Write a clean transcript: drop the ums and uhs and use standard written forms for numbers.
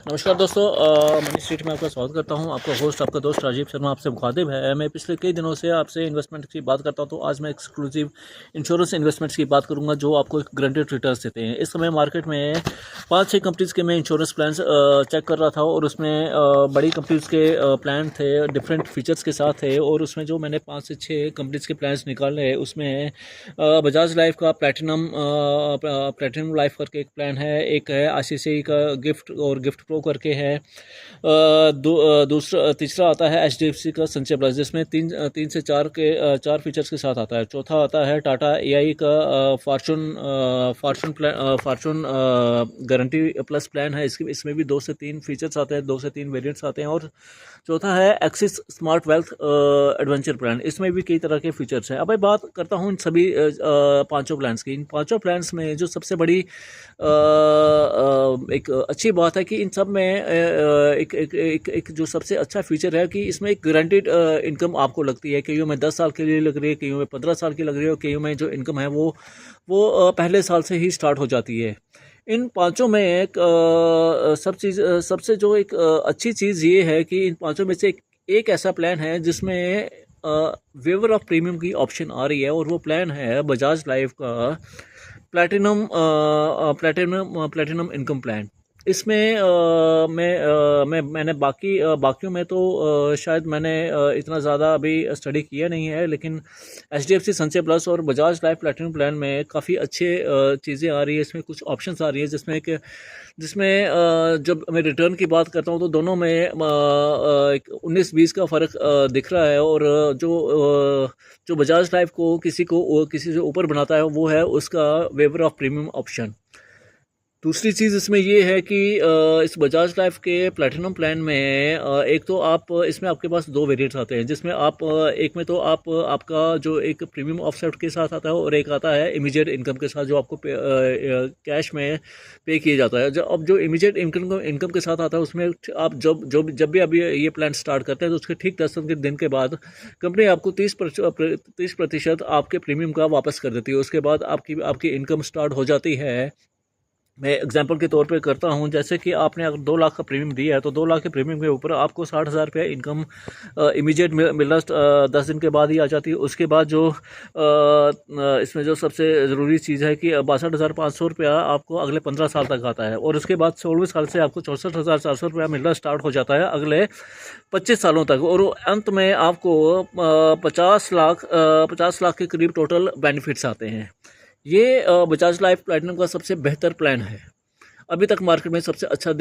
नमस्कार दोस्तों, money street में आपका स्वागत करता हूं। आपका होस्ट, आपका दोस्त राजीव शर्मा आपसे मुखातिब है। मैं पिछले कई दिनों से आपसे इन्वेस्टमेंट की बात करता हूं, तो आज मैं एक्सक्लूसिव इंश्योरेंस इन्वेस्टमेंट्स की बात करूंगा जो आपको एक गारंटेड रिटर्न्स देते हैं। इस समय मार्केट में 5-6 कंपनीज़ के मैं इंश्योरेंस प्लान चेक कर रहा था और उसमें बड़ी कंपनीज़ के प्लान थे, डिफरेंट फीचर्स के साथ थे। और उसमें जो मैंने 5 से 6 कंपनीज़ के प्लान्स निकाले हैं उसमें बजाज लाइफ का प्लेटिनम लाइफ करके एक प्लान है, एक है ICICI का गिफ्ट और गिफ्ट प्रो करके है, दूसरा तीसरा आता है HDFC का संचय प्लस, जिसमें तीन से चार फीचर्स के साथ आता है। चौथा आता है टाटा AI का फॉर्चून गारंटी प्लस प्लान है। इसमें भी 2 से 3 फीचर्स आते हैं, 2 से 3 वेरिएंट्स आते हैं। और चौथा है axis smart wealth adventure plan, इसमें भी कई तरह के फीचर्स हैं। अब मैं बात करता हूँ इन सभी पांचों प्लान्स की। इन पांचों प्लान्स में जो सबसे बड़ी एक अच्छी बात है कि इन सब में एक जो सबसे अच्छा फीचर है कि इसमें एक गारंटीड इनकम आपको लगती है। कईयों में 10 साल के लिए लग रही है, कईयों में 15 साल की लग रही है, और कईयों में जो इनकम है वो पहले साल से ही स्टार्ट हो जाती है। इन पांचों में सबसे जो एक अच्छी चीज़ ये है कि इन पांचों में से एक ऐसा प्लान है जिसमें वेवर ऑफ प्रीमियम की ऑप्शन आ रही है, और वो प्लान है बजाज लाइफ का प्लैटिनम इनकम प्लान। इसमें मैंने बाकियों में तो शायद मैंने इतना ज़्यादा अभी स्टडी किया नहीं है, लेकिन HDFC संचय प्लस और बजाज लाइफ प्लैटिनम प्लान में काफ़ी अच्छे चीज़ें आ रही है। इसमें कुछ ऑप्शंस आ रही है जिसमें जब मैं रिटर्न की बात करता हूँ तो दोनों में एक 19-20 का फ़र्क दिख रहा है। और जो बजाज लाइफ को किसी से ऊपर बनाता है वो है उसका वेवर ऑफ प्रीमियम ऑप्शन। दूसरी चीज़ इसमें ये है कि इस बजाज लाइफ के प्लैटिनम प्लान में एक तो इसमें आपके पास 2 वेरिएंट्स आते हैं, जिसमें एक में तो आपका जो एक प्रीमियम ऑफसेट के साथ आता है, और एक आता है इमीडिएट इनकम के साथ जो आपको कैश में पे किया जाता है। अब जो इमीडिएट इनकम के साथ आता है उसमें आप जब भी अभी ये प्लान स्टार्ट करते हैं तो उसके ठीक 10 दिन के बाद कंपनी आपको 30% आपके प्रीमियम का वापस कर देती है। उसके बाद आपकी इनकम स्टार्ट हो जाती है। मैं एग्जांपल के तौर पे करता हूं, जैसे कि आपने अगर 2 लाख का प्रीमियम दिया है तो 2 लाख के प्रीमियम के ऊपर आपको 60,000 रुपये इनकम इमीडिएट मिलना 10 दिन के बाद ही आ जाती है। उसके बाद जो इसमें जो सबसे ज़रूरी चीज़ है कि 62,500 रुपया आपको अगले 15 साल तक आता है, और उसके बाद 16वें साल से आपको 64,400 रुपया मिलना स्टार्ट हो जाता है अगले 25 सालों तक। और अंत में आपको 50 लाख के करीब टोटल बेनिफिट्स आते हैं। ये बजाज लाइफ प्लैटिनम का सबसे बेहतर प्लान है, अभी तक मार्केट में सबसे अच्छा